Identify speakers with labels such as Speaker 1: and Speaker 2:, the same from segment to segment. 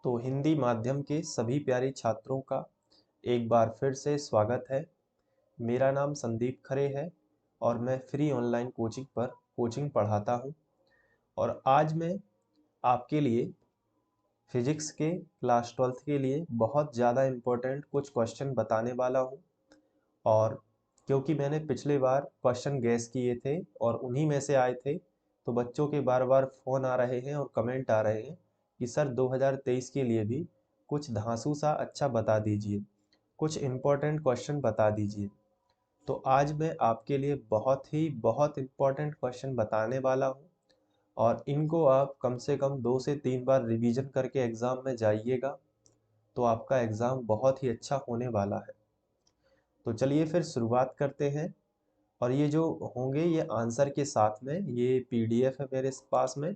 Speaker 1: तो हिंदी माध्यम के सभी प्यारे छात्रों का एक बार फिर से स्वागत है। मेरा नाम संदीप खरे है और मैं फ्री ऑनलाइन कोचिंग पर कोचिंग पढ़ाता हूँ। और आज मैं आपके लिए फिजिक्स के क्लास 12th के लिए बहुत ज़्यादा इम्पोर्टेंट कुछ क्वेश्चन बताने वाला हूँ। और क्योंकि मैंने पिछले बार क्वेश्चन गैस किए थे और उन्हीं में से आए थे, तो बच्चों के बार बार फ़ोन आ रहे हैं और कमेंट आ रहे हैं कि सर 2023 के लिए भी कुछ धांसू सा अच्छा बता दीजिए, कुछ इम्पोर्टेंट क्वेश्चन बता दीजिए। तो आज मैं आपके लिए बहुत इम्पोर्टेंट क्वेश्चन बताने वाला हूँ और इनको आप कम से कम 2 से 3 बार रिवीजन करके एग्ज़ाम में जाइएगा, तो आपका एग्ज़ाम बहुत ही अच्छा होने वाला है। तो चलिए फिर शुरुआत करते हैं। और ये जो होंगे ये आंसर के साथ में, ये पीडीएफ है मेरे पास में,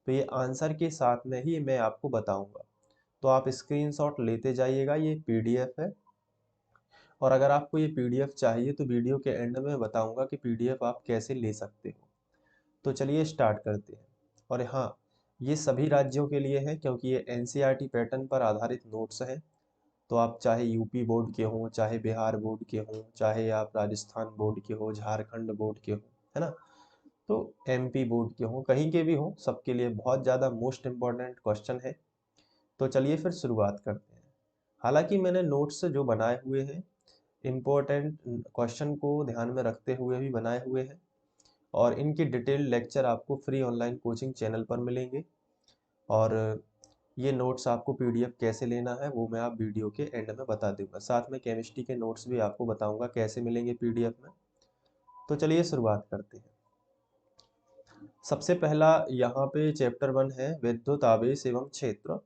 Speaker 1: तो ये आंसर के साथ में ही मैं आपको बताऊंगा। तो आप स्क्रीनशॉट लेते जाइएगा, ये पीडीएफ है। और अगर आपको ये पीडीएफ चाहिए तो वीडियो के एंड में बताऊंगा कि पीडीएफ आप कैसे ले सकते हो। तो चलिए स्टार्ट करते हैं। और हाँ, ये सभी राज्यों के लिए है क्योंकि ये एनसीईआरटी पैटर्न पर आधारित नोट्स हैं। तो आप चाहे यूपी बोर्ड के हों, चाहे बिहार बोर्ड के हों, चाहे आप राजस्थान बोर्ड के हो, झारखंड बोर्ड के हो, है ना, तो एमपी बोर्ड के हों, कहीं के भी हों, सबके लिए बहुत ज़्यादा मोस्ट इम्पॉर्टेंट क्वेश्चन है। तो चलिए फिर शुरुआत करते हैं। हालांकि मैंने नोट्स जो बनाए हुए हैं, इम्पोर्टेंट क्वेश्चन को ध्यान में रखते हुए भी बनाए हुए हैं। और इनकी डिटेल लेक्चर आपको फ्री ऑनलाइन कोचिंग चैनल पर मिलेंगे। और ये नोट्स आपको पीडीएफ कैसे लेना है वो मैं आप वीडियो के एंड में बता दूंगा। साथ में केमिस्ट्री के नोट्स भी आपको बताऊंगा कैसे मिलेंगे पीडीएफ में। तो चलिए शुरुआत करते हैं। सबसे पहला यहाँ पे चैप्टर 1 है विद्युत आवेश एवं क्षेत्र।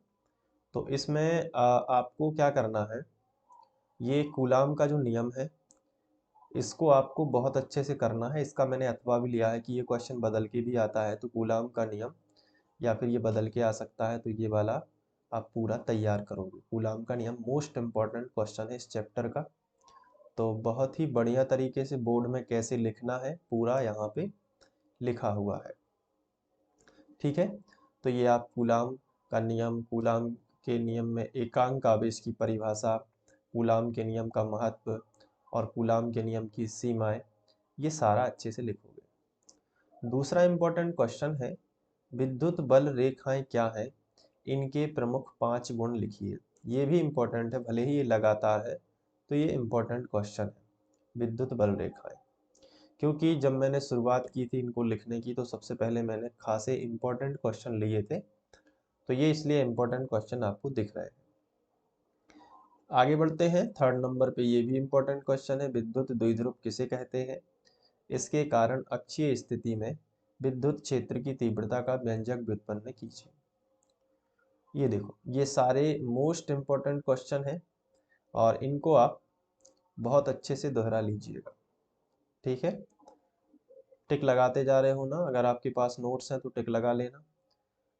Speaker 1: तो इसमें आपको क्या करना है, ये कूलाम का जो नियम है इसको आपको बहुत अच्छे से करना है। इसका मैंने अथवा भी लिया है कि ये क्वेश्चन बदल के भी आता है, तो कूलाम का नियम या फिर ये बदल के आ सकता है, तो ये वाला आप पूरा तैयार करोगे। कूलाम का नियम मोस्ट इम्पॉर्टेंट क्वेश्चन है इस चैप्टर का। तो बहुत ही बढ़िया तरीके से बोर्ड में कैसे लिखना है पूरा यहाँ पे लिखा हुआ है। ठीक है, तो ये आप कूलाम का नियम, कूलाम के नियम में एकांक आवेश की परिभाषा, कूलाम के नियम का महत्व और कूलाम के नियम की सीमाएं, ये सारा अच्छे से लिखोगे। दूसरा इम्पोर्टेंट क्वेश्चन है विद्युत बल रेखाएं क्या है, इनके प्रमुख 5 गुण लिखिए। ये भी इम्पोर्टेंट है, भले ही ये लगातार है, तो ये इम्पोर्टेंट क्वेश्चन है विद्युत बल रेखाएं। क्योंकि जब मैंने शुरुआत की थी इनको लिखने की, तो सबसे पहले मैंने खासे इम्पोर्टेंट क्वेश्चन लिए थे, तो ये इसलिए इम्पोर्टेंट क्वेश्चन आपको दिख रहे हैं। आगे बढ़ते हैं। थर्ड नंबर पे ये भी इम्पोर्टेंट क्वेश्चन है विद्युत द्विध्रुव किसे कहते हैं, इसके कारण अक्षीय स्थिति में विद्युत क्षेत्र की तीव्रता का व्यंजक व्युत्पन्न कीजिए। ये देखो, ये सारे मोस्ट इम्पोर्टेंट क्वेश्चन हैं और इनको आप बहुत अच्छे से दोहरा लीजिएगा। ठीक है, टिक लगाते जा रहे हो ना, अगर आपके पास नोट्स हैं तो टिक लगा लेना,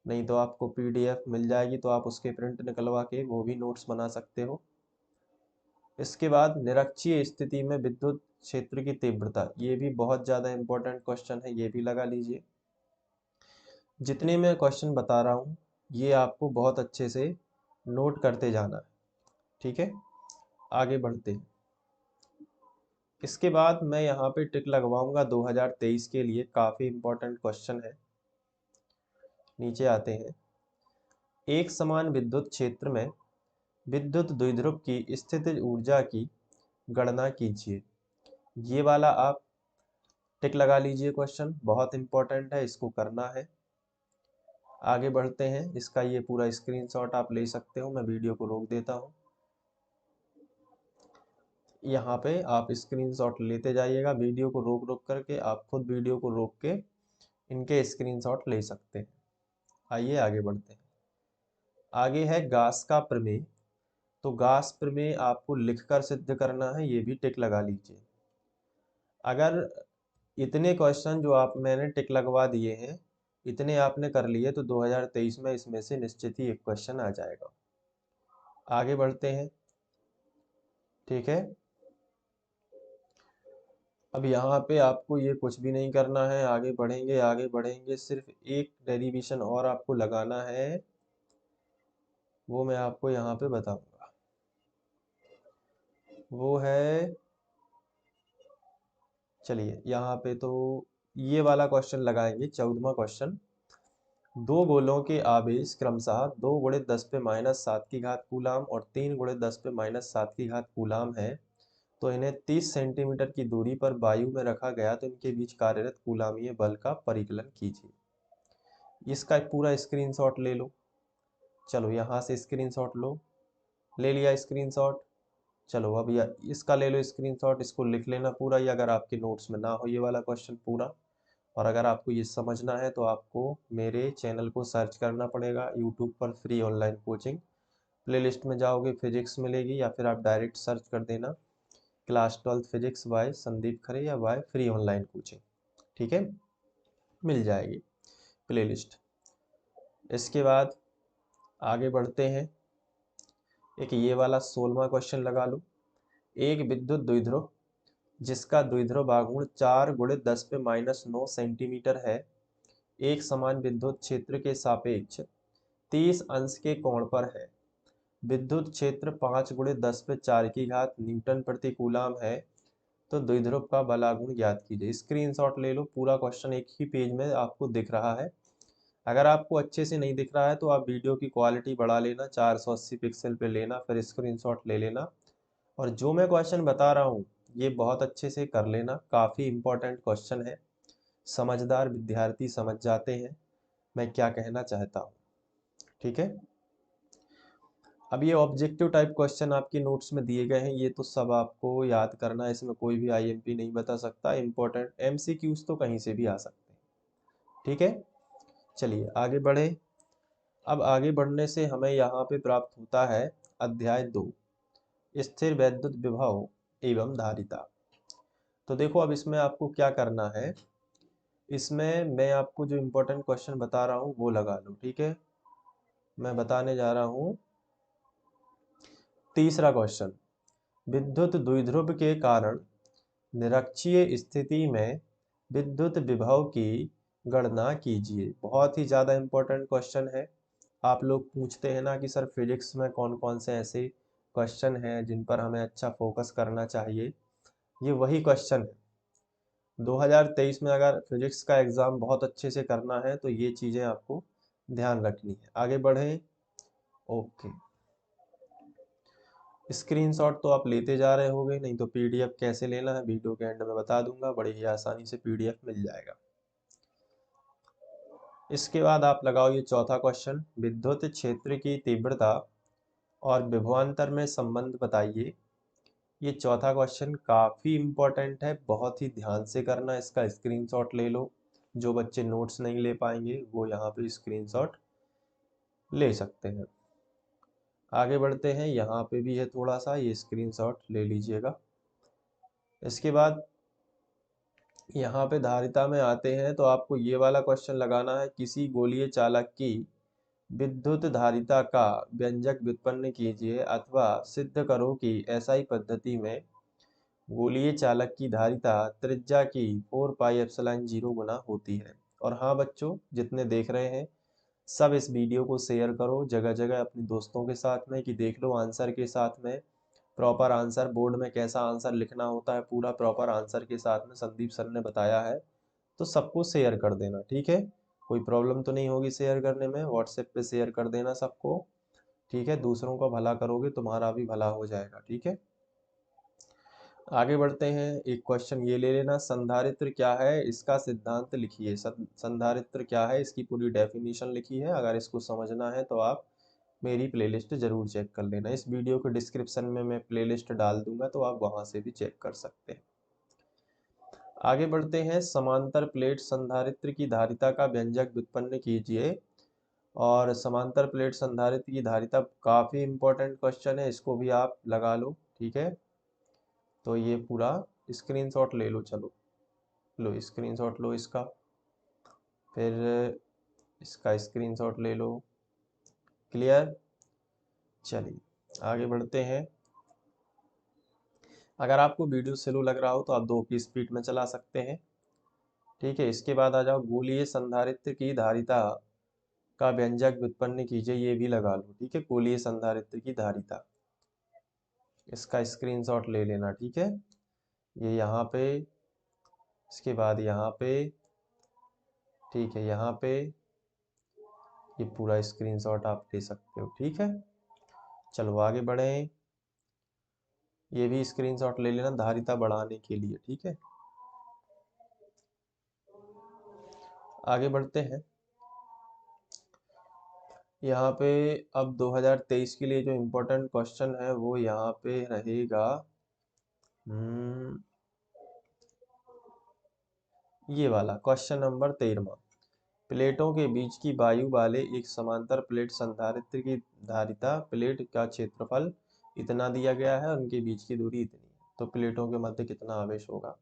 Speaker 1: नहीं तो आपको पीडीएफ मिल जाएगी तो आप उसके प्रिंट निकलवा के वो भी नोट्स बना सकते हो। इसके बाद निरक्षीय स्थिति में विद्युत क्षेत्र की तीव्रता, ये भी बहुत ज़्यादा इम्पोर्टेंट क्वेश्चन है, ये भी लगा लीजिए। जितने मैं क्वेश्चन बता रहा हूँ ये आपको बहुत अच्छे से नोट करते जाना है। ठीक है, आगे बढ़ते हैं। इसके बाद मैं यहाँ पे टिक लगवाऊंगा 2023 के लिए, काफ़ी इम्पोर्टेंट क्वेश्चन है। नीचे आते हैं। एक समान विद्युत क्षेत्र में विद्युत द्विध्रुव की स्थितिज ऊर्जा की गणना कीजिए। ये वाला आप टिक लगा लीजिए, क्वेश्चन बहुत इंपॉर्टेंट है, इसको करना है। आगे बढ़ते हैं। इसका ये पूरा स्क्रीनशॉट आप ले सकते हो, मैं वीडियो को रोक देता हूँ। यहाँ पे आप स्क्रीनशॉट लेते जाइएगा, वीडियो को रोक रोक करके आप खुद वीडियो को रोक के इनके स्क्रीनशॉट ले सकते हैं। आइए आगे बढ़ते हैं। आगे है गास का प्रमेय। तो गास प्रमेय आपको लिखकर सिद्ध करना है, ये भी टिक लगा लीजिए। अगर इतने क्वेश्चन जो आप मैंने टिक लगवा दिए हैं इतने आपने कर लिए तो 2023 में इसमें से निश्चित ही एक क्वेश्चन आ जाएगा। आगे बढ़ते हैं। ठीक है, अब यहाँ पे आपको ये कुछ भी नहीं करना है, आगे बढ़ेंगे आगे बढ़ेंगे, सिर्फ एक डेरिवेशन और आपको लगाना है। वो मैं आपको यहाँ पे बताऊंगा। वो है, चलिए यहाँ पे तो ये वाला क्वेश्चन लगाएंगे, 14वां क्वेश्चन। दो गोलों के आवेश क्रमशः 2 × 10⁻⁷ कूलाम और 3 × 10⁻⁷ कूलाम है, तो इन्हें 30 सेंटीमीटर की दूरी पर वायु में रखा गया तो इनके बीच कार्यरत कूलामीय बल का परिकलन कीजिए। इसका पूरा स्क्रीनशॉट ले लो। चलो यहाँ से स्क्रीनशॉट लो, ले लिया स्क्रीनशॉट। चलो अब इसका ले लो स्क्रीनशॉट, इसको लिख लेना पूरा, ये अगर आपके नोट्स में ना हो ये वाला क्वेश्चन पूरा। और अगर आपको ये समझना है तो आपको मेरे चैनल को सर्च करना पड़ेगा यूट्यूब पर, फ्री ऑनलाइन कोचिंग। प्लेलिस्ट में जाओगे फिजिक्स मिलेगी, या फिर आप डायरेक्ट सर्च कर देना class 12th physics by Sandeep Khare या बाय फ्री ऑनलाइन कोचिंग, ठीक है, मिल जाएगी प्लेलिस्ट। इसके बाद आगे बढ़ते हैं। एक ये वाला 16वां क्वेश्चन लगा लो। एक विद्युत द्विध्रुव जिसका द्विध्रुव आघूर्ण 4 × 10⁻⁹ सेंटीमीटर है, एक समान विद्युत क्षेत्र के सापेक्ष 30 अंश के कोण पर है। विद्युत क्षेत्र 5 × 10⁴ न्यूटन प्रति कूलाम है, तो द्विध्रुव का बल आघूर्ण ज्ञात कीजिए। स्क्रीनशॉट ले लो, पूरा क्वेश्चन एक ही पेज में आपको दिख रहा है। अगर आपको अच्छे से नहीं दिख रहा है तो आप वीडियो की क्वालिटी बढ़ा लेना, 480 पिक्सल पे लेना, फिर स्क्रीनशॉट ले लेना। और जो मैं क्वेश्चन बता रहा हूँ ये बहुत अच्छे से कर लेना, काफ़ी इम्पोर्टेंट क्वेश्चन है, समझदार विद्यार्थी समझ जाते हैं मैं क्या कहना चाहता हूँ, ठीक है। अब ये ऑब्जेक्टिव टाइप क्वेश्चन आपके नोट्स में दिए गए हैं, ये तो सब आपको याद करना है, इसमें कोई भी आईएमपी नहीं बता सकता। इम्पोर्टेंट एमसीक्यूज तो कहीं से भी आ सकते हैं, ठीक है। चलिए आगे बढ़े। अब आगे बढ़ने से हमें यहाँ पे प्राप्त होता है अध्याय 2, स्थिर वैद्युत विभव एवं धारिता। तो देखो अब इसमें आपको क्या करना है, इसमें मैं आपको जो इम्पोर्टेंट क्वेश्चन बता रहा हूँ वो लगा लो, ठीक है। मैं बताने जा रहा हूँ तीसरा क्वेश्चन। विद्युत द्विध्रुव के कारण निरक्षीय स्थिति में विद्युत विभव की गणना कीजिए। बहुत ही ज़्यादा इम्पोर्टेंट क्वेश्चन है। आप लोग पूछते हैं ना कि सर फिजिक्स में कौन कौन से ऐसे क्वेश्चन हैं जिन पर हमें अच्छा फोकस करना चाहिए, ये वही क्वेश्चन है। 2023 में अगर फिजिक्स का एग्ज़ाम बहुत अच्छे से करना है तो ये चीज़ें आपको ध्यान रखनी है। आगे बढ़ें। ओके, स्क्रीनशॉट तो आप लेते जा रहे होगे, नहीं तो पीडीएफ कैसे लेना है वीडियो के एंड में बता दूंगा, बड़ी ही आसानी से पीडीएफ मिल जाएगा। इसके बाद आप लगाओ ये चौथा क्वेश्चन, विद्युत क्षेत्र की तीव्रता और विभवांतर में संबंध बताइए। ये चौथा क्वेश्चन काफ़ी इम्पोर्टेंट है, बहुत ही ध्यान से करना, इसका स्क्रीनशॉट ले लो। जो बच्चे नोट्स नहीं ले पाएंगे वो यहाँ पे स्क्रीनशॉट ले सकते हैं। आगे बढ़ते हैं, यहाँ पे भी है थोड़ा सा, ये स्क्रीनशॉट ले लीजिएगा। इसके बाद यहाँ पे धारिता में आते हैं तो आपको ये वाला क्वेश्चन लगाना है, किसी गोलीय चालक की विद्युत धारिता का व्यंजक व्युत्पन्न कीजिए अथवा सिद्ध करो कि एसआई पद्धति में गोलीय चालक की धारिता त्रिज्या की 4πε0 गुना होती है। और हाँ बच्चों, जितने देख रहे हैं सब इस वीडियो को शेयर करो जगह जगह अपने दोस्तों के साथ में, कि देख लो आंसर के साथ में प्रॉपर आंसर, बोर्ड में कैसा आंसर लिखना होता है पूरा प्रॉपर आंसर के साथ में संदीप सर ने बताया है। तो सबको शेयर कर देना, ठीक है। कोई प्रॉब्लम तो नहीं होगी शेयर करने में, व्हाट्सएप पे शेयर कर देना सबको, ठीक है। दूसरों का भला करोगे तुम्हारा भी भला हो जाएगा, ठीक है। आगे बढ़ते हैं, एक क्वेश्चन ये ले लेना, संधारित्र क्या है इसका सिद्धांत लिखिए। संधारित्र क्या है इसकी पूरी डेफिनेशन लिखी है। अगर इसको समझना है तो आप मेरी प्लेलिस्ट जरूर चेक कर लेना, इस वीडियो के डिस्क्रिप्शन में मैं प्लेलिस्ट डाल दूंगा तो आप वहां से भी चेक कर सकते हैं। आगे बढ़ते हैं, समांतर प्लेट संधारित्र की धारिता का व्यंजक व्युत्पन्न कीजिए। और समांतर प्लेट संधारित्र की धारिता काफी इंपॉर्टेंट क्वेश्चन है, इसको भी आप लगा लो, ठीक है। तो ये पूरा स्क्रीनशॉट ले लो, चलो लो स्क्रीनशॉट लो इसका, फिर इसका स्क्रीनशॉट ले लो। क्लियर। चलिए आगे बढ़ते हैं। अगर आपको वीडियो स्लो लग रहा हो तो आप 2 की स्पीड में चला सकते हैं, ठीक है। इसके बाद आ जाओ, गोलीय संधारित्र की धारिता का व्यंजक व्युत्पन्न कीजिए, ये भी लगा लो। ठीक है, कोलीय संधारित्र की धारिता, इसका स्क्रीनशॉट ले लेना। ठीक है, ये यहाँ पे, इसके बाद यहाँ पे, ठीक है, यहाँ पे ये पूरा स्क्रीनशॉट आप ले सकते हो। ठीक है, चलो आगे बढ़ें। ये भी स्क्रीनशॉट ले लेना धारिता बढ़ाने के लिए। ठीक है, आगे बढ़ते हैं। यहाँ पे अब 2023 के लिए जो इम्पोर्टेंट क्वेश्चन है वो यहाँ पे रहेगा। ये वाला क्वेश्चन नंबर 13। प्लेटों के बीच की वायु वाले एक समांतर प्लेट संधारित्र की धारिता, प्लेट का क्षेत्रफल इतना दिया गया है, उनके बीच की दूरी इतनी है, तो प्लेटों के मध्य कितना आवेश होगा।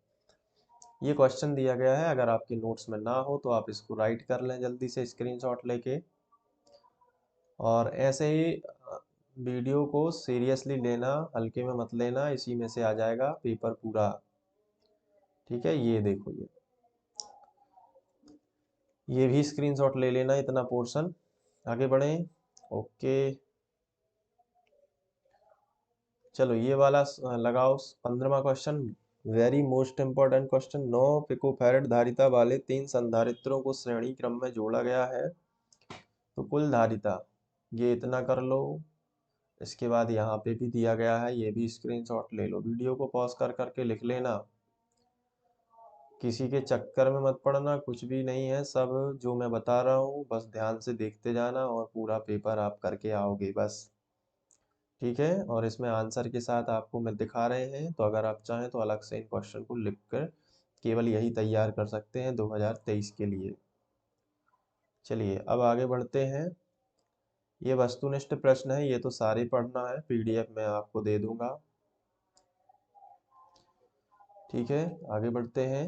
Speaker 1: ये क्वेश्चन दिया गया है। अगर आपके नोट्स में ना हो तो आप इसको राइट कर लें जल्दी से स्क्रीनशॉट लेके, और ऐसे ही वीडियो को सीरियसली लेना, हल्के में मत लेना, इसी में से आ जाएगा पेपर पूरा। ठीक है, ये देखो, ये भी स्क्रीनशॉट ले लेना इतना पोर्शन। आगे बढ़ें। ओके, चलो ये वाला लगाओ 15वां question, very most important question. 9 picofarad धारिता वाले 3 संधारित्रों को श्रेणी क्रम में जोड़ा गया है, तो कुल धारिता ये इतना कर लो। इसके बाद यहाँ पे भी दिया गया है, ये भी स्क्रीनशॉट ले लो। वीडियो को पॉज कर करके लिख लेना, किसी के चक्कर में मत पड़ना, कुछ भी नहीं है, सब जो मैं बता रहा हूँ बस ध्यान से देखते जाना और पूरा पेपर आप करके आओगे बस। ठीक है, और इसमें आंसर के साथ आपको मैं दिखा रहे हैं, तो अगर आप चाहें तो अलग से इन क्वेश्चन को लिख कर केवल यही तैयार कर सकते हैं 2023 के लिए। चलिए अब आगे बढ़ते हैं। ये वस्तुनिष्ठ प्रश्न है, ये तो सारे पढ़ना है, पीडीएफ में आपको दे दूंगा। ठीक है, आगे बढ़ते हैं।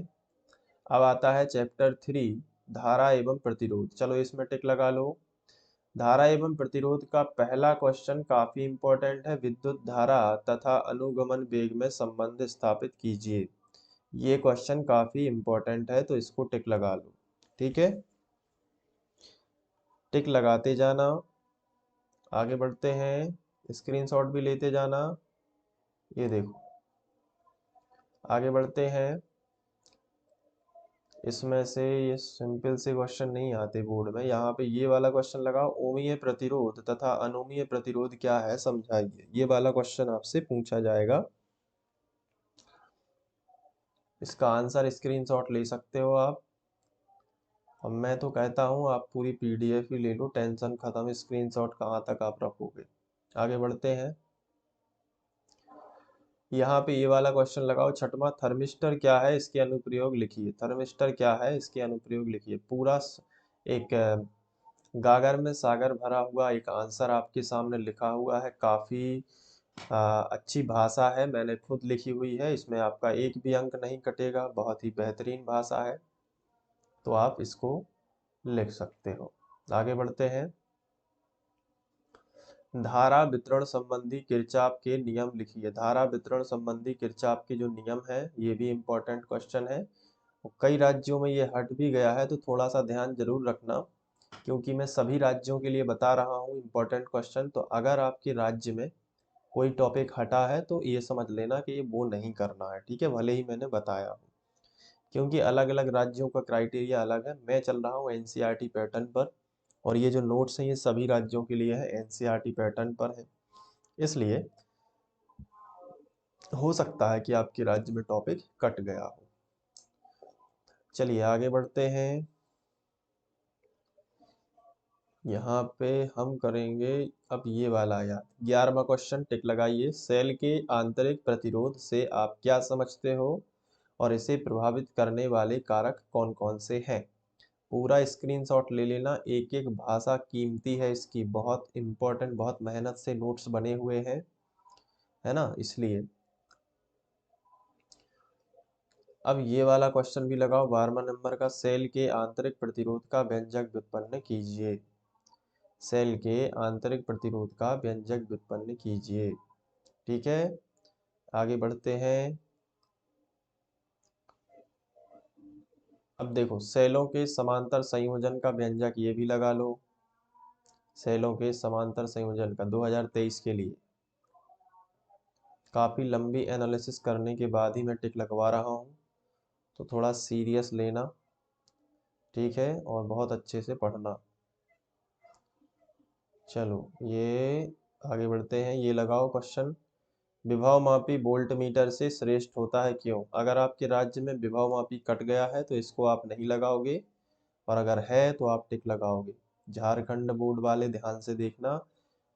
Speaker 1: अब आता है चैप्टर 3, धारा एवं प्रतिरोध। चलो इसमें टिक लगा लो। धारा एवं प्रतिरोध का पहला क्वेश्चन काफी इंपॉर्टेंट है। विद्युत धारा तथा अनुगमन वेग में संबंध स्थापित कीजिए। ये क्वेश्चन काफी इंपॉर्टेंट है, तो इसको टिक लगा लो। ठीक है, टिक लगाते जाना। आगे बढ़ते हैं, स्क्रीनशॉट भी लेते जाना। ये देखो, आगे बढ़ते हैं। इसमें से ये सिंपल से क्वेश्चन नहीं आते बोर्ड में। यहाँ पे ये वाला क्वेश्चन लगाओ, ओमीय प्रतिरोध तथा अनुमीय प्रतिरोध क्या है समझाइए। ये वाला क्वेश्चन आपसे पूछा जाएगा। इसका आंसर स्क्रीनशॉट ले सकते हो आप। अब मैं तो कहता हूँ आप पूरी पीडीएफ ही ले लो, टेंशन खत्म, स्क्रीनशॉट कहाँ तक आप रखोगे। आगे बढ़ते हैं। यहाँ पे ये वाला क्वेश्चन लगाओ, छठवां, थर्मिस्टर क्या है इसके अनुप्रयोग लिखिए। थर्मिस्टर क्या है इसके अनुप्रयोग लिखिए। पूरा एक गागर में सागर भरा हुआ एक आंसर आपके सामने लिखा हुआ है। काफी अच्छी भाषा है, मैंने खुद लिखी हुई है, इसमें आपका एक भी अंक नहीं कटेगा, बहुत ही बेहतरीन भाषा है, तो आप इसको लिख सकते हो। आगे बढ़ते हैं। धारा वितरण संबंधी किरचॉफ के नियम लिखिए। धारा वितरण संबंधी किरचॉफ के जो नियम है, ये भी इम्पोर्टेंट क्वेश्चन है। कई राज्यों में ये हट भी गया है, तो थोड़ा सा ध्यान जरूर रखना, क्योंकि मैं सभी राज्यों के लिए बता रहा हूँ इम्पोर्टेंट क्वेश्चन। तो अगर आपके राज्य में कोई टॉपिक हटा है तो ये समझ लेना कि ये वो नहीं करना है। ठीक है, भले ही मैंने बताया हो, क्योंकि अलग अलग राज्यों का क्राइटेरिया अलग है। मैं चल रहा हूँ एनसीईआरटी पैटर्न पर, और ये जो नोट्स हैं ये सभी राज्यों के लिए है, एनसीईआरटी पैटर्न पर है, इसलिए हो सकता है कि आपके राज्य में टॉपिक कट गया हो। चलिए आगे बढ़ते हैं। यहाँ पे हम करेंगे अब ये वाला याद, 11वां क्वेश्चन, टिक लगाइए। सेल के आंतरिक प्रतिरोध से आप क्या समझते हो और इसे प्रभावित करने वाले कारक कौन कौन से हैं। पूरा स्क्रीनशॉट ले लेना, एक एक भाषा कीमती है इसकी, बहुत इंपॉर्टेंट, बहुत मेहनत से नोट्स बने हुए हैं, है ना, इसलिए। अब ये वाला क्वेश्चन भी लगाओ 12वां नंबर का, सेल के आंतरिक प्रतिरोध का व्यंजक व्युत्पन्न कीजिए। सेल के आंतरिक प्रतिरोध का व्यंजक व्युत्पन्न कीजिए। ठीक है, आगे बढ़ते हैं। अब देखो, सेलों के समांतर संयोजन का व्यंजक, ये भी लगा लो। सेलों के समांतर संयोजन का 2023 के लिए। काफ़ी लंबी एनालिसिस करने के बाद ही मैं टिक लगवा रहा हूँ, तो थोड़ा सीरियस लेना, ठीक है, और बहुत अच्छे से पढ़ना। चलो ये आगे बढ़ते हैं। ये लगाओ क्वेश्चन, विभव मापी वोल्ट मीटर से श्रेष्ठ होता है क्यों? अगर आपके राज्य में विभव मापी कट गया है तो इसको आप नहीं लगाओगे, और अगर है तो आप टिक लगाओगे। झारखंड बोर्ड वाले ध्यान से देखना,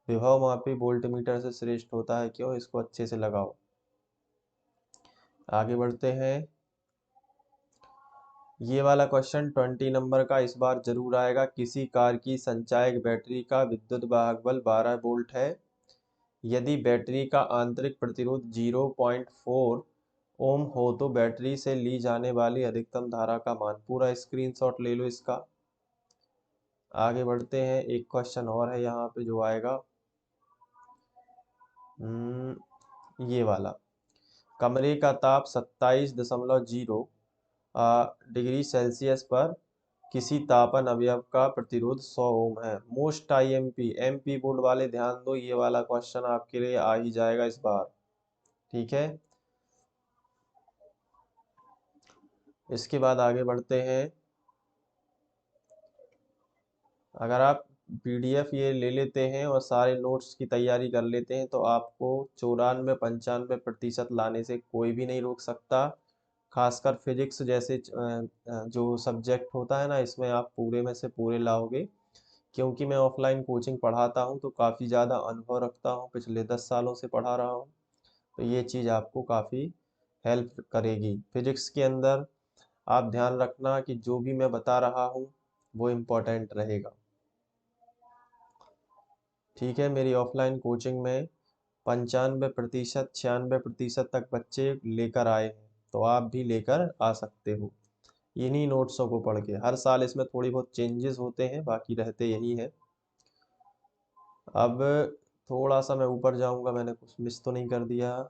Speaker 1: विभव मापी वोल्ट मीटर से श्रेष्ठ होता है क्यों, इसको अच्छे से लगाओ। आगे बढ़ते हैं। ये वाला क्वेश्चन 20 नंबर का इस बार जरूर आएगा। किसी कार की संचायक बैटरी का विद्युत वाहक बल 12 वोल्ट है। यदि बैटरी का आंतरिक प्रतिरोध 0.4 ओम हो तो बैटरी से ली जाने वाली अधिकतम धारा का मान। पूरा स्क्रीनशॉट ले लो इसका। आगे बढ़ते हैं। एक क्वेश्चन और है यहाँ पे जो आएगा, ये वाला। कमरे का ताप 27.0 डिग्री सेल्सियस पर किसी तापन अवयव का प्रतिरोध 100 ओम है। मोस्ट आईएमपी एमपी बोर्ड वाले ध्यान दो, ये वाला क्वेश्चन आपके लिए आ ही जाएगा इस बार, ठीक है। इसके बाद आगे बढ़ते हैं। अगर आप पीडीएफ ये ले लेते हैं और सारे नोट्स की तैयारी कर लेते हैं तो आपको 94-95% लाने से कोई भी नहीं रोक सकता। खासकर फिजिक्स जैसे जो सब्जेक्ट होता है ना, इसमें आप पूरे में से पूरे लाओगे, क्योंकि मैं ऑफलाइन कोचिंग पढ़ाता हूँ तो काफ़ी ज़्यादा अनुभव रखता हूँ, पिछले 10 सालों से पढ़ा रहा हूँ, तो ये चीज़ आपको काफ़ी हेल्प करेगी। फिजिक्स के अंदर आप ध्यान रखना कि जो भी मैं बता रहा हूँ वो इम्पोर्टेंट रहेगा, ठीक है। मेरी ऑफलाइन कोचिंग में 95%, 96% तक बच्चे लेकर आए हैं, तो आप भी लेकर आ सकते हो इन्हीं नोट्सों को पढ़ के। हर साल इसमें थोड़ी बहुत चेंजेस होते हैं, बाकी रहते यही है। अब थोड़ा सा मैं ऊपर जाऊंगा, मैंने कुछ मिस तो नहीं कर दिया?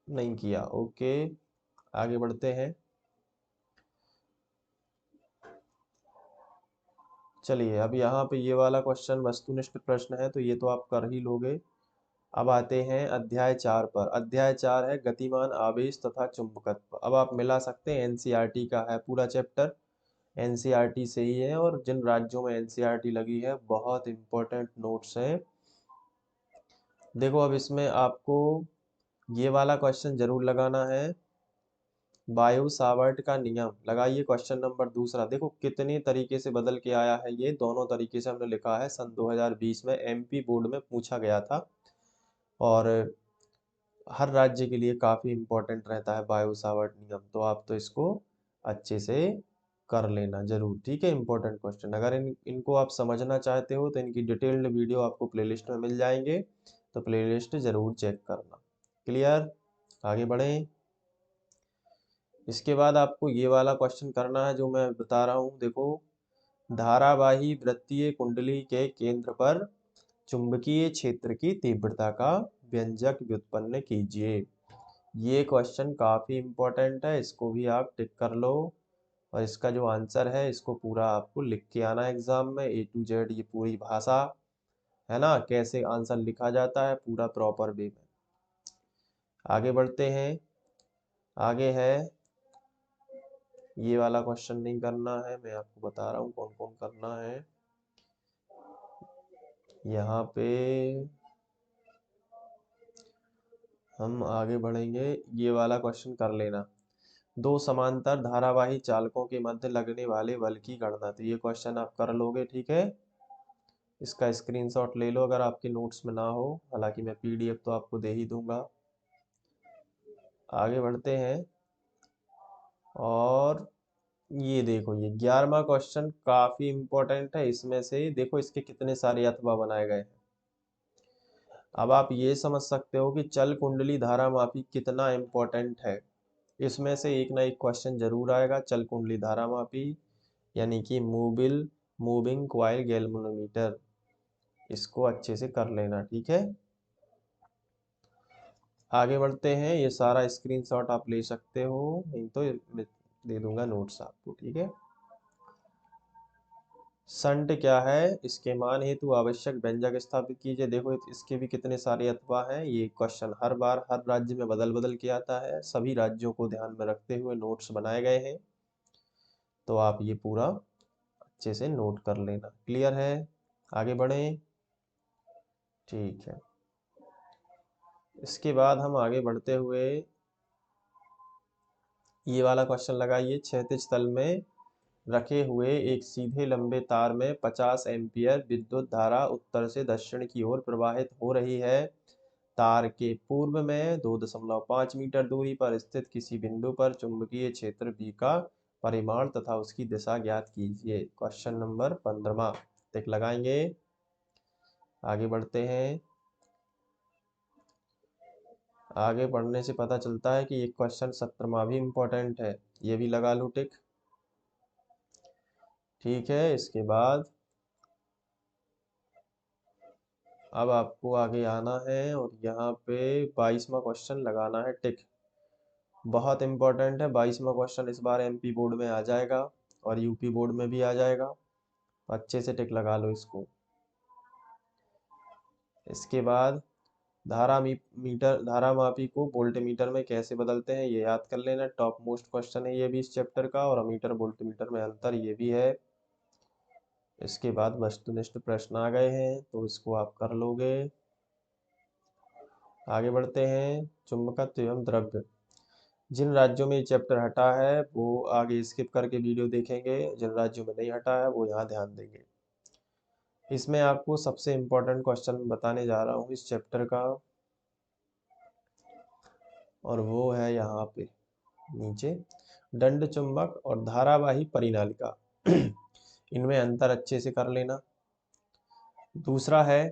Speaker 1: नहीं किया, ओके। आगे बढ़ते हैं। चलिए अब यहाँ पे ये वाला क्वेश्चन वस्तुनिष्ठ प्रश्न है, तो ये तो आप कर ही लोगे। अब आते हैं अध्याय 4 पर। अध्याय 4 है गतिमान आवेश तथा चुंबकत्व। अब आप मिला सकते हैं, एनसीईआरटी का है पूरा चैप्टर, एनसीईआरटी से ही है, और जिन राज्यों में एनसीईआरटी लगी है बहुत इंपॉर्टेंट नोट्स हैं। देखो अब इसमें आपको ये वाला क्वेश्चन जरूर लगाना है, बायो सावर्ट का नियम। लगाइए क्वेश्चन नंबर दूसरा। देखो कितने तरीके से बदल के आया है, ये दोनों तरीके से हमने लिखा है। सन 2020 में एमपी बोर्ड में पूछा गया था, और हर राज्य के लिए काफ़ी इम्पोर्टेंट रहता है बायो सावर्ट नियम, तो आप तो इसको अच्छे से कर लेना जरूर, ठीक है। इम्पोर्टेंट क्वेश्चन, अगर इनको आप समझना चाहते हो तो इनकी डिटेल्ड वीडियो आपको प्लेलिस्ट में मिल जाएंगे, तो प्लेलिस्ट जरूर चेक करना। क्लियर? आगे बढ़ें। इसके बाद आपको ये वाला क्वेश्चन करना है जो मैं बता रहा हूँ। देखो, धारावाही वृत्तीय कुंडली के केंद्र पर चुंबकीय क्षेत्र की तीव्रता का व्यंजक व्युत्पन्न कीजिए। ये क्वेश्चन काफी इम्पोर्टेंट है, इसको भी आप टिक कर लो, और इसका जो आंसर है इसको पूरा आपको लिख के आना एग्जाम में, ए टू जेड ये पूरी भाषा है ना, कैसे आंसर लिखा जाता है पूरा प्रॉपर वे में। आगे बढ़ते हैं। आगे है ये वाला क्वेश्चन नहीं करना है, मैं आपको बता रहा हूँ कौन कौन करना है। यहाँ पे हम आगे बढ़ेंगे, ये वाला क्वेश्चन कर लेना। दो समांतर धारावाही चालकों के मध्य लगने वाले बल की गणना, तो ये क्वेश्चन आप कर लोगे, ठीक है। इसका स्क्रीनशॉट ले लो अगर आपके नोट्स में ना हो, हालांकि मैं पीडीएफ तो आपको दे ही दूंगा। आगे बढ़ते हैं। और ये देखो, ये 11वां क्वेश्चन काफी इंपॉर्टेंट है। इसमें से देखो इसके कितने सारे अथवा बनाए गए हैं। अब आप ये समझ सकते हो कि चल कुंडली धारा मापी कितना इंपॉर्टेंट है। इसमें से एक ना एक क्वेश्चन जरूर आएगा, चल कुंडली धारा मापी, यानी कि मूविंग क्वाइल गैल्वेनोमीटर। इसको अच्छे से कर लेना, ठीक है। आगे बढ़ते हैं। ये सारा स्क्रीनशॉट आप ले सकते हो, नहीं तो मैं दे दूंगा नोट्स आपको, ठीक है। संट क्या है? इसके मान हेतु आवश्यक व्यंजक स्थापित कीजिए। देखो इसके भी कितने सारे अथवा हैं। ये क्वेश्चन हर बार हर राज्य में बदल बदल के आता है। सभी राज्यों को ध्यान में रखते हुए नोट्स बनाए गए हैं, तो आप ये पूरा अच्छे से नोट कर लेना। क्लियर है? आगे बढ़ें। ठीक है, इसके बाद हम आगे बढ़ते हुए ये वाला क्वेश्चन लगाइए। क्षैतिज तल में रखे हुए एक सीधे लंबे तार में 50 एम्पीयर विद्युत धारा उत्तर से दक्षिण की ओर प्रवाहित हो रही है। तार के पूर्व में 2.5 मीटर दूरी पर स्थित किसी बिंदु पर चुंबकीय क्षेत्र B का परिमाण तथा उसकी दिशा ज्ञात कीजिए। क्वेश्चन नंबर 15 टिक लगाएंगे। आगे बढ़ते हैं। आगे बढ़ने से पता चलता है कि ये क्वेश्चन 17वां भी इम्पोर्टेंट है, ये भी लगा लो टिक। ठीक है, इसके बाद अब आपको आगे आना है और यहाँ पे 22वां क्वेश्चन लगाना है टिक। बहुत इंपॉर्टेंट है 22वां क्वेश्चन। इस बार MP बोर्ड में आ जाएगा और UP बोर्ड में भी आ जाएगा, अच्छे से टिक लगा लो इसको। इसके बाद धारा मापी को वोल्ट मीटर में कैसे बदलते हैं, ये याद कर लेना। टॉप मोस्ट क्वेश्चन है ये भी इस चैप्टर का। और अमीटर वोल्ट मीटर में अंतर, ये भी है। इसके बाद वस्तुनिष्ठ प्रश्न आ गए हैं, तो इसको आप कर लोगे। आगे बढ़ते हैं। चुंबकत्व एवं द्रव्य। जिन राज्यों में ये चैप्टर हटा है वो आगे स्किप करके वीडियो देखेंगे, जिन राज्यों में नहीं हटा है वो यहाँ ध्यान देंगे। इसमें आपको सबसे इम्पोर्टेंट क्वेश्चन बताने जा रहा हूँ इस चैप्टर का, और वो है यहाँ पे नीचे। दंड चुंबक और धारावाही परिनालिका इनमें अंतर अच्छे से कर लेना। दूसरा है,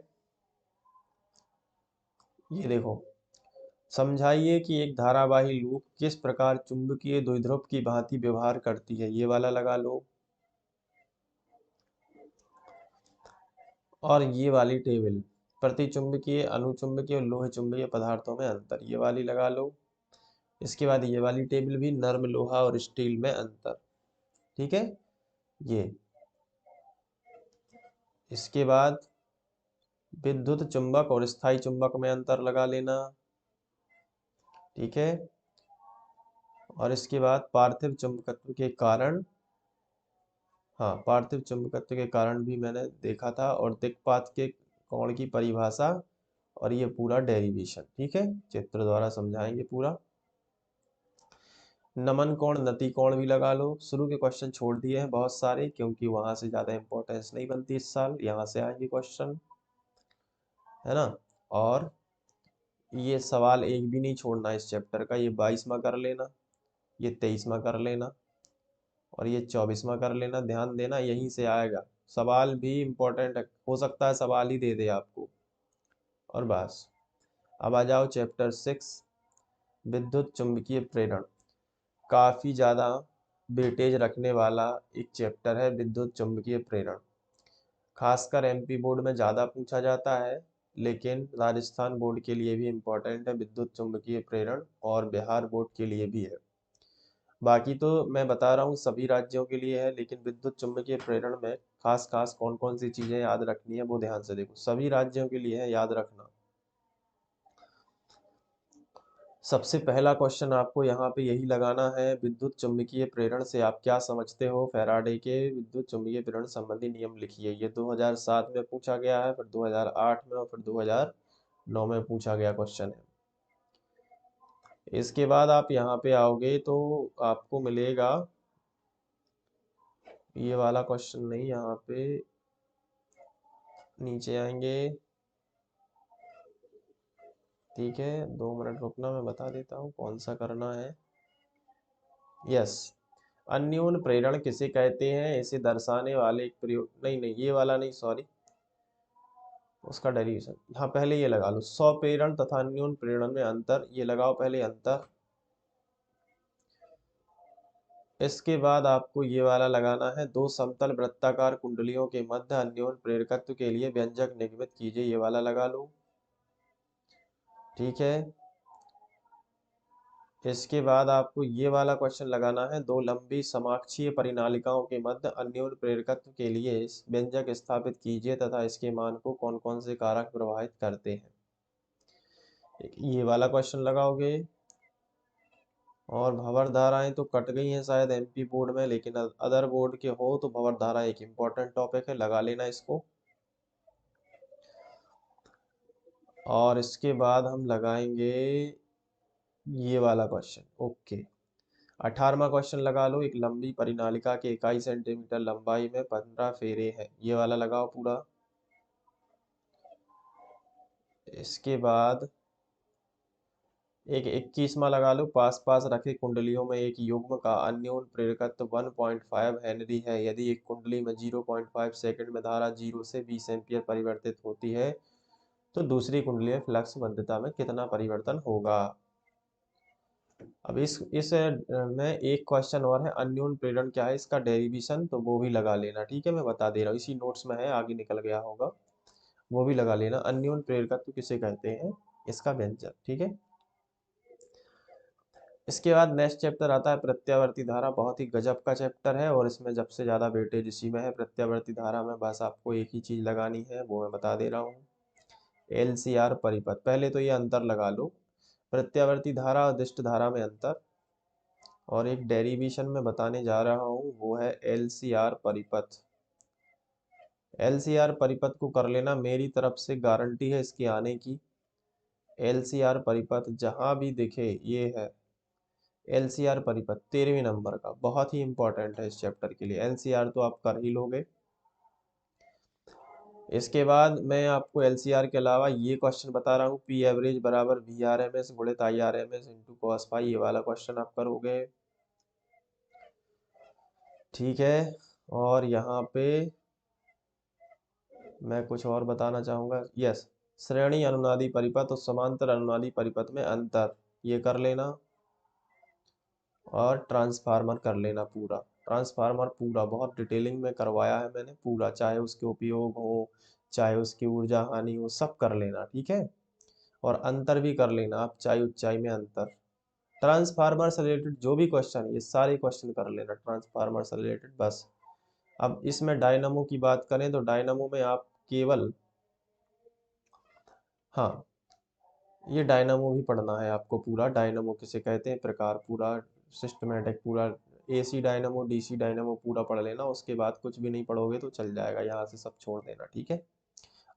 Speaker 1: ये देखो, समझाइए कि एक धारावाही लूप किस प्रकार चुंबकीय द्विध्रुव की भांति व्यवहार करती है, ये वाला लगा लो। और ये वाली टेबल, प्रतिचुंबकीय, अनुचुंबकीय और लोह चुंबकीय पदार्थों में अंतर, ये वाली लगा लो। इसके बाद ये वाली टेबल भी, नर्म लोहा और स्टील में अंतर। ठीक है, ये। इसके बाद विद्युत चुंबक और स्थायी चुंबक में अंतर लगा लेना। ठीक है, और इसके बाद पार्थिव चुंबकत्व के कारण, हाँ, पार्थिव चुंबकत्व के कारण भी मैंने देखा था, और दिक्पात के कोण की परिभाषा, और ये पूरा डेरिवेशन। ठीक है, चित्र द्वारा समझाएंगे पूरा। नमन कोण, नति कोण भी लगा लो। शुरू के क्वेश्चन छोड़ दिए हैं बहुत सारे, क्योंकि वहां से ज्यादा इंपॉर्टेंस नहीं बनती इस साल, यहाँ से आएंगे क्वेश्चन, है ना। और ये सवाल एक भी नहीं छोड़ना इस चैप्टर का। ये 22वां कर लेना, ये 23वां कर लेना, और ये 24वां कर लेना। ध्यान देना, यहीं से आएगा सवाल भी इम्पोर्टेंट है, हो सकता है सवाल ही दे दे आपको। और बस, अब आ जाओ चैप्टर 6, विद्युत चुंबकीय प्रेरण। काफी ज्यादा वेटेज रखने वाला एक चैप्टर है विद्युत चुंबकीय प्रेरण। खासकर MP बोर्ड में ज़्यादा पूछा जाता है, लेकिन राजस्थान बोर्ड के लिए भी इम्पोर्टेंट है विद्युत चुंबकीय प्रेरण, और बिहार बोर्ड के लिए भी है। बाकी तो मैं बता रहा हूँ सभी राज्यों के लिए है, लेकिन विद्युत चुंबकीय प्रेरण में खास खास कौन कौन सी चीज़ें याद रखनी है वो ध्यान से देखो। सभी राज्यों के लिए है, याद रखना। सबसे पहला क्वेश्चन आपको यहाँ पे यही लगाना है, विद्युत चुंबकीय प्रेरण से आप क्या समझते हो। फैराडे के विद्युत चुंबकीय प्रेरण संबंधी नियम लिखिए। ये 2007 में पूछा गया है, फिर 2008 में, और फिर 2009 में पूछा गया क्वेश्चन है। इसके बाद आप यहाँ पे आओगे तो आपको मिलेगा ये वाला क्वेश्चन नहीं, यहाँ पे नीचे आएंगे। ठीक है, 2 मिनट रुकना, मैं बता देता हूँ कौन सा करना है। यस, अन्योन प्रेरण किसे कहते हैं, इसे दर्शाने वाले एक प्रयोग, नहीं नहीं ये वाला नहीं, सॉरी, उसका डेरिवेशन। हाँ, पहले ये लगा लो, स्वप्रेरण तथा अन्योन प्रेरण में अंतर, ये लगाओ पहले अंतर। इसके बाद आपको ये वाला लगाना है, दो समतल वृत्ताकार कुंडलियों के मध्य अन्योन प्रेरकत्व के लिए व्यंजक निगमित कीजिए, ये वाला लगा लो। ठीक है, इसके बाद आपको ये वाला क्वेश्चन लगाना है, दो लंबी समाक्षीय परिनालिकाओं के मध्य अन्योन्य प्रेरकत्व के लिए व्यंजक स्थापित कीजिए तथा इसके मान को कौन कौन से कारक प्रभावित करते हैं। ये वाला क्वेश्चन लगाओगे। और भंवर धाराएं तो कट गई हैं शायद एमपी बोर्ड में, लेकिन अदर बोर्ड के हो तो भंवर धारा एक इम्पॉर्टेंट टॉपिक है, लगा लेना इसको। और इसके बाद हम लगाएंगे ये वाला क्वेश्चन। ओके, 18वां क्वेश्चन लगा लो, एक लंबी परिनालिका के 21 सेंटीमीटर लंबाई में 15 फेरे हैं, ये वाला लगाओ पूरा। इसके बाद एक 21वां लगा लो, पास पास रखे कुंडलियों में एक युग्म का अन्योन्य प्रेरकत्व 1.5 हेनरी है, यदि एक कुंडली में 0.5 सेकंड में धारा 0 से 20 एम्पियर परिवर्तित होती है तो दूसरी कुंडली में फ्लक्स बंधता में कितना परिवर्तन होगा। अब इस में एक क्वेश्चन और है, अन्योन्य प्रेरण क्या है, इसका डेरिवेशन, तो वो भी लगा लेना। ठीक है, मैं बता दे रहा हूँ, इसी नोट्स में है, आगे निकल गया होगा, वो भी लगा लेना। अन्योन्य प्रेरकत्व किसे कहते हैं, इसका व्यंजक। ठीक है, इसके बाद नेक्स्ट चैप्टर आता है प्रत्यावर्ती धारा, बहुत ही गजब का चैप्टर है और इसमें जब से ज़्यादा वेटेज इसी में है। प्रत्यावर्ती धारा में बस आपको एक ही चीज़ लगानी है, वो मैं बता दे रहा हूँ, एलसीआर परिपथ। पहले तो ये अंतर लगा लो, प्रत्यावर्ती धारा और दिष्ट धारा में अंतर, और एक डेरिवेशन में बताने जा रहा हूँ, वो है एलसीआर परिपथ। एलसीआर परिपथ को कर लेना, मेरी तरफ से गारंटी है इसके आने की। एलसीआर परिपथ जहां भी दिखे, ये है एलसीआर परिपथ 13वें नंबर का, बहुत ही इंपॉर्टेंट है इस चैप्टर के लिए। एलसीआर तो आप कर ही लोगे। इसके बाद मैं आपको एलसीआर के अलावा ये क्वेश्चन बता रहा हूँ, पी एवरेज बराबर वी आर एम एस गुणित I R M S into cos phi, ये वाला क्वेश्चन आप करोगे। ठीक है, और यहाँ पे मैं कुछ और बताना चाहूँगा, यस, श्रेणी अनुनादी परिपथ और समांतर अनुनादी परिपथ में अंतर, ये कर लेना। और ट्रांसफार्मर कर लेना पूरा, ट्रांसफार्मर पूरा बहुत डिटेलिंग में करवाया है मैंने पूरा, चाहे उसके उपयोग हो चाहे उसकी ऊर्जा हानि हो, सब कर लेना। ठीक है, और अंतर भी कर लेना, आप ऊंचाई ऊंचाई में अंतर। ट्रांसफार्मर से रिलेटेड जो भी क्वेश्चन, ये सारे क्वेश्चन कर लेना ट्रांसफार्मर से रिलेटेड बस। अब इसमें डायनामो की बात करें तो डायनामो में आप केवल, हाँ, ये डायनामो भी पढ़ना है आपको पूरा, डायनामो किसे कहते हैं, प्रकार पूरा सिस्टमेटिक पूरा, एसी डायनामो डीसी डायनामो पूरा पढ़ लेना। उसके बाद कुछ भी नहीं पढ़ोगे तो चल जाएगा, यहाँ से सब छोड़ देना। ठीक है,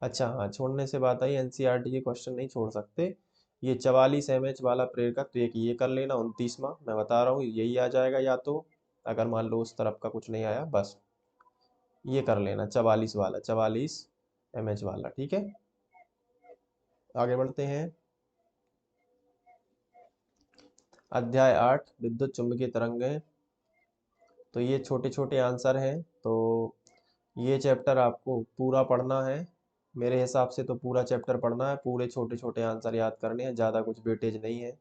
Speaker 1: अच्छा हाँ, छोड़ने से बात आई, एनसीईआरटी के क्वेश्चन नहीं छोड़ सकते। ये 44 एमएच वाला प्रेरक, तो एक ये कर लेना, 29वां मैं बता रहा हूँ यही आ जाएगा, या तो अगर मान लो उस तरफ का कुछ नहीं आया, बस ये कर लेना 44 वाला, 44 एमएच वाला। ठीक है, आगे बढ़ते हैं। अध्याय 8 विद्युत चुम्बकीय तरंगें, तो ये छोटे छोटे आंसर हैं, तो ये चैप्टर आपको पूरा पढ़ना है। मेरे हिसाब से तो पूरा चैप्टर पढ़ना है, पूरे छोटे छोटे आंसर याद करने हैं, ज़्यादा कुछ वेटेज नहीं है,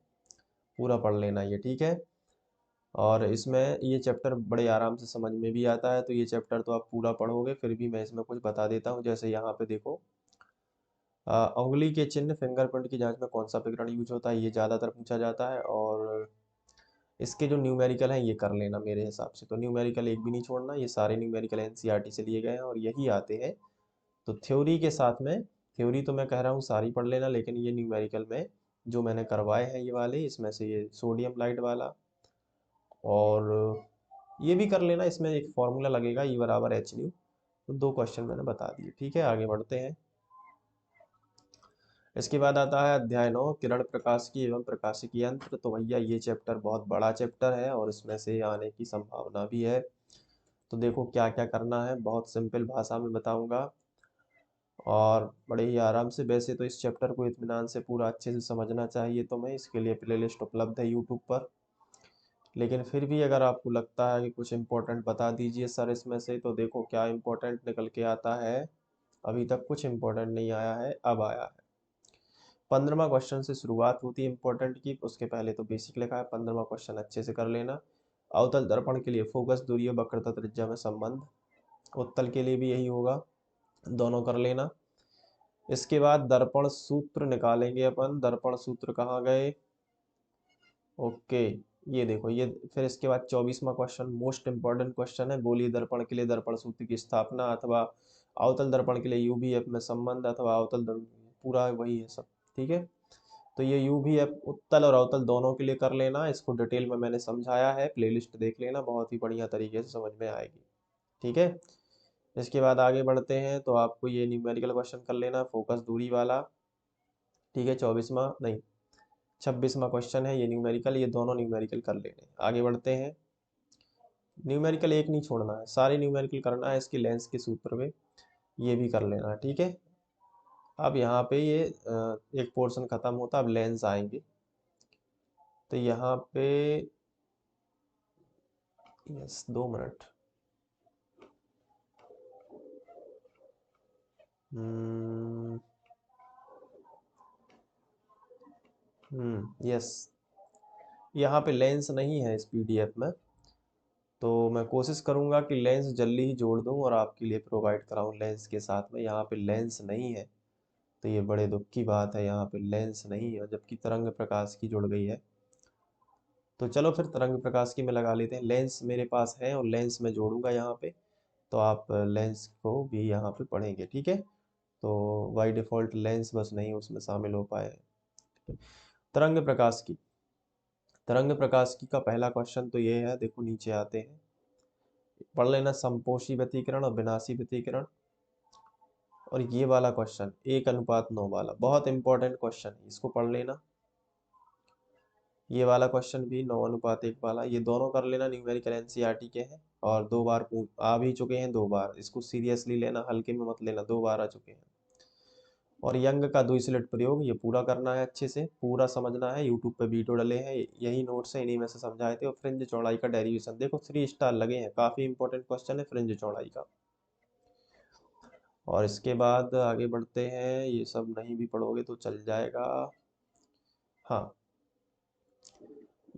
Speaker 1: पूरा पढ़ लेना ये। ठीक है, और इसमें ये चैप्टर बड़े आराम से समझ में भी आता है, तो ये चैप्टर तो आप पूरा पढ़ोगे, फिर भी मैं इसमें कुछ बता देता हूँ। जैसे यहाँ पे देखो, उंगली के चिन्ह फिंगरप्रिंट की जांच में कौन सा विवरण यूज होता है, ये ज़्यादातर पूछा जाता है। और इसके जो न्यूमेरिकल हैं ये कर लेना, मेरे हिसाब से तो न्यूमेरिकल एक भी नहीं छोड़ना, ये सारे न्यूमेरिकल एनसीईआरटी से लिए गए हैं और यही आते हैं। तो थ्योरी के साथ में, थ्योरी तो मैं कह रहा हूँ सारी पढ़ लेना, लेकिन ये न्यूमेरिकल में जो मैंने करवाए हैं ये वाले, इसमें से ये सोडियम लाइट वाला, और ये भी कर लेना, इसमें एक फॉर्मूला लगेगा ई बराबर एच न्यू, तो दो क्वेश्चन मैंने बता दिए। ठीक है, आगे बढ़ते हैं। इसके बाद आता है अध्याय 9 किरण प्रकाशिकी एवं प्रकाशिकी यंत्र, तो भैया ये चैप्टर बहुत बड़ा चैप्टर है और इसमें से आने की संभावना भी है। तो देखो क्या क्या करना है, बहुत सिंपल भाषा में बताऊंगा और बड़े ही आराम से। वैसे तो इस चैप्टर को इत्मीनान से पूरा अच्छे से समझना चाहिए, तो मैं इसके लिए प्लेलिस्ट उपलब्ध है यूट्यूब पर, लेकिन फिर भी अगर आपको लगता है कि कुछ इम्पोर्टेंट बता दीजिए सर इसमें से, तो देखो क्या इम्पोर्टेंट निकल के आता है। अभी तक कुछ इम्पोर्टेंट नहीं आया है, अब आया है। 15वां क्वेश्चन से शुरुआत होती है इम्पोर्टेंट की, उसके पहले तो बेसिक लिखा है, 15वां क्वेश्चन अच्छे से कर लेना। अवतल दर्पण के लिए फोकस दूरी और वक्रता त्रिज्या में संबंध, उत्तल के लिए भी यही होगा, दोनों कर लेना। इसके बाद दर्पण सूत्र निकालेंगे अपन, दर्पण सूत्र कहाँ गए, ओके, ये देखो, ये फिर इसके बाद 24वां क्वेश्चन मोस्ट इंपॉर्टेंट क्वेश्चन है। गोलीय दर्पण के लिए दर्पण सूत्र की स्थापना अथवा अवतल दर्पण के लिए यूवीएफ में संबंध अथवा अवतल दर्पण, पूरा वही है सब। ठीक है, तो ये यूवीएफ उत्तल और अवतल दोनों के लिए कर लेना। इसको डिटेल में मैंने समझाया है, प्लेलिस्ट देख लेना, बहुत ही बढ़िया तरीके से समझ में आएगी। ठीक है, इसके बाद आगे बढ़ते हैं तो आपको ये न्यूमेरिकल क्वेश्चन कर लेना, फोकस दूरी वाला। ठीक है, 24वां नहीं 26वां क्वेश्चन है ये न्यूमेरिकल, ये दोनों न्यूमेरिकल कर लेने। आगे बढ़ते हैं, न्यूमेरिकल एक नहीं छोड़ना है, सारे न्यूमेरिकल करना है इसकी लेंस के सूत्र में, ये भी कर लेना। ठीक है, अब यहाँ पे ये एक पोर्शन खत्म होता, अब लेंस आएंगे। तो यहाँ पे यस 2 मिनट। यस, यहाँ पे लेंस नहीं है इस पीडीएफ में, तो मैं कोशिश करूँगा कि लेंस जल्दी ही जोड़ दूँ और आपके लिए प्रोवाइड कराऊँ लेंस के साथ में। यहाँ पे लेंस नहीं है, तो ये बड़े दुख की बात है, यहाँ पे लेंस नहीं है, जबकि तरंग प्रकाश की जुड़ गई है। तो चलो फिर तरंग प्रकाश की में लगा लेते हैं, लेंस मेरे पास है और लेंस में जोड़ूंगा यहाँ पे, तो आप लेंस को भी यहाँ पे पढ़ेंगे। ठीक है, तो बाई डिफ़ॉल्ट लेंस बस नहीं उसमें शामिल हो पाए। तरंग प्रकाश की, तरंग प्रकाश की का पहला क्वेश्चन तो ये है, देखो नीचे आते हैं, पढ़ लेना, समपोषी व्यतिकरण और विनाशी व्यतिकरण। और ये वाला क्वेश्चन 1:9 वाला बहुत इंपॉर्टेंट क्वेश्चन है, इसको पढ़ लेना। ये वाला क्वेश्चन भी 9:1 वाला, ये दोनों कर लेना, न्यूमेरिकल एनसीईआरटी के हैं और 2 बार आ भी चुके हैं, 2 बार। इसको सीरियसली लेना, हल्के में मत लेना, 2 बार आ चुके हैं। और यंग का द्विस्लिट प्रयोग ये पूरा करना है, अच्छे से पूरा समझना है, यूट्यूब पे वीडियो डले हैं, यही नोट्स है, इन्हीं में से समझाए थे। और फ्रिंज चौड़ाई का डेरिवेशन देखो 3 स्टार लगे हैं, काफी इंपॉर्टेंट क्वेश्चन है फ्रिंज चौड़ाई का। और इसके बाद आगे बढ़ते हैं, ये सब नहीं भी पढ़ोगे तो चल जाएगा। हाँ,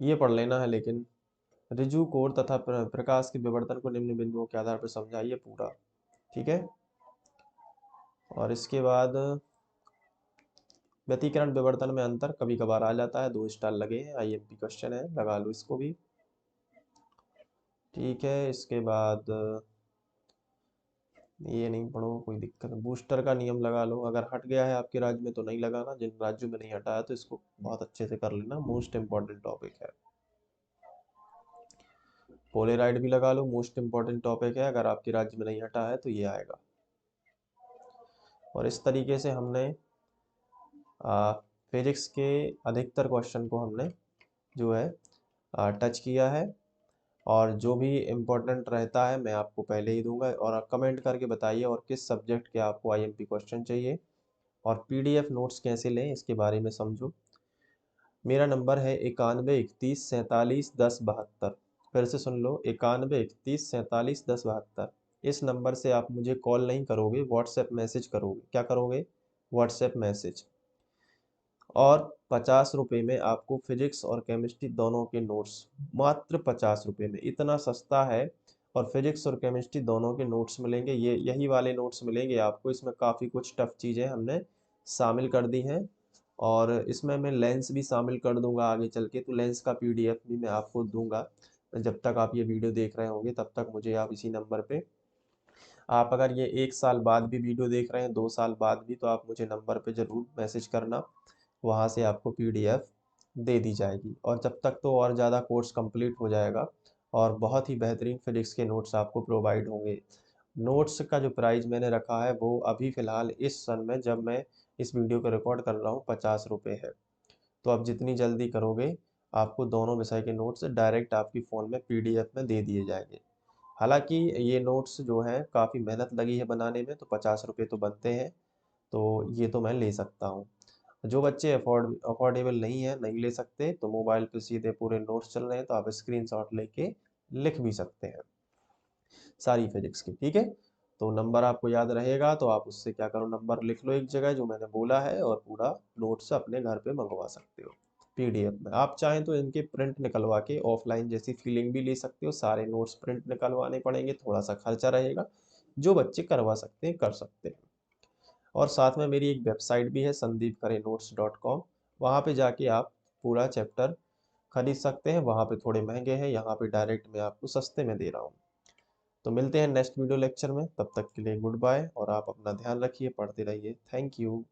Speaker 1: ये पढ़ लेना है, लेकिन ऋजु कोण तथा प्रकाश के विवर्तन को निम्न बिंदुओं के आधार पर समझाइए पूरा। ठीक है, और इसके बाद व्यतिकरण विवर्तन में अंतर कभी कभार आ जाता है, 2 स्टार लगे हैं, आईएमपी क्वेश्चन है, लगा लो इसको भी। ठीक है, इसके बाद ये नहीं पढ़ो, कोई दिक्कत है। बूस्टर का नियम लगा लो, अगर हट गया है आपके राज्य में तो नहीं लगाना, जिन राज्यों में नहीं हटा है तो इसको बहुत अच्छे से कर लेना, मोस्ट इंपॉर्टेंट टॉपिक है। पोलेराइड भी लगा लो, मोस्ट इंपॉर्टेंट टॉपिक है, अगर आपके राज्य में नहीं हटा है तो ये आएगा। और इस तरीके से हमने फिजिक्स के अधिकतर क्वेश्चन को हमने जो है टच किया है। और जो भी इम्पोर्टेंट रहता है मैं आपको पहले ही दूंगा, और कमेंट करके बताइए और किस सब्जेक्ट के आपको आईएमपी क्वेश्चन चाहिए और पीडीएफ नोट्स कैसे लें इसके बारे में समझो। मेरा नंबर है 91 31 47 10 72। फिर से सुन लो, 91 31 47 10 72। इस नंबर से आप मुझे कॉल नहीं करोगे, व्हाट्सएप मैसेज करोगे। क्या करोगे? WhatsApp message. और 50 रुपये में आपको फिजिक्स और केमिस्ट्री दोनों के नोट्स, मात्र 50 रुपये में, इतना सस्ता है। और फिजिक्स और केमिस्ट्री दोनों के नोट्स मिलेंगे, ये यही वाले नोट्स मिलेंगे आपको। इसमें काफ़ी कुछ टफ चीज़ें हमने शामिल कर दी हैं, और इसमें मैं लेंस भी शामिल कर दूंगा आगे चल के, तो लेंस का पीडीएफ भी मैं आपको दूंगा। जब तक आप ये वीडियो देख रहे होंगे तब तक मुझे आप इसी नंबर पे, आप अगर ये 1 साल बाद भी वीडियो देख रहे हैं, 2 साल बाद भी, तो आप मुझे नंबर पे ज़रूर मैसेज करना, वहाँ से आपको पीडीएफ दे दी जाएगी। और जब तक तो और ज़्यादा कोर्स कंप्लीट हो जाएगा और बहुत ही बेहतरीन फिजिक्स के नोट्स आपको प्रोवाइड होंगे। नोट्स का जो प्राइस मैंने रखा है वो अभी फ़िलहाल इस सन में, जब मैं इस वीडियो को रिकॉर्ड कर रहा हूँ, 50 रुपये है। तो आप जितनी जल्दी करोगे आपको दोनों विषय के नोट्स डायरेक्ट आपकी फ़ोन में पीडीएफ में दे दिए जाएंगे। हालांकि ये नोट्स जो हैं काफ़ी मेहनत लगी है बनाने में, तो 50 रुपये तो बनते हैं, तो ये तो मैं ले सकता हूँ। जो बच्चे अफोर्डेबल नहीं है, नहीं ले सकते, तो मोबाइल पे सीधे पूरे नोट्स चल रहे हैं, तो आप स्क्रीनशॉट लेके लिख भी सकते हैं सारी फिजिक्स की। ठीक है, तो नंबर आपको याद रहेगा, तो आप उससे क्या करो, नंबर लिख लो एक जगह जो मैंने बोला है, और पूरा नोट्स अपने घर पे मंगवा सकते हो पीडीएफ में। आप चाहें तो इनके प्रिंट निकलवा के ऑफलाइन जैसी फीलिंग भी ले सकते हो, सारे नोट्स प्रिंट निकलवाने पड़ेंगे, थोड़ा सा खर्चा रहेगा, जो बच्चे करवा सकते हैं कर सकते हैं। और साथ में मेरी एक वेबसाइट भी है, sandeepkarenotes.com, वहाँ पे जाके आप पूरा चैप्टर खरीद सकते हैं, वहाँ पे थोड़े महंगे हैं, यहाँ पे डायरेक्ट मैं आपको सस्ते में दे रहा हूँ। तो मिलते हैं नेक्स्ट वीडियो लेक्चर में, तब तक के लिए गुड बाय और आप अपना ध्यान रखिए, पढ़ते रहिए। Thank you.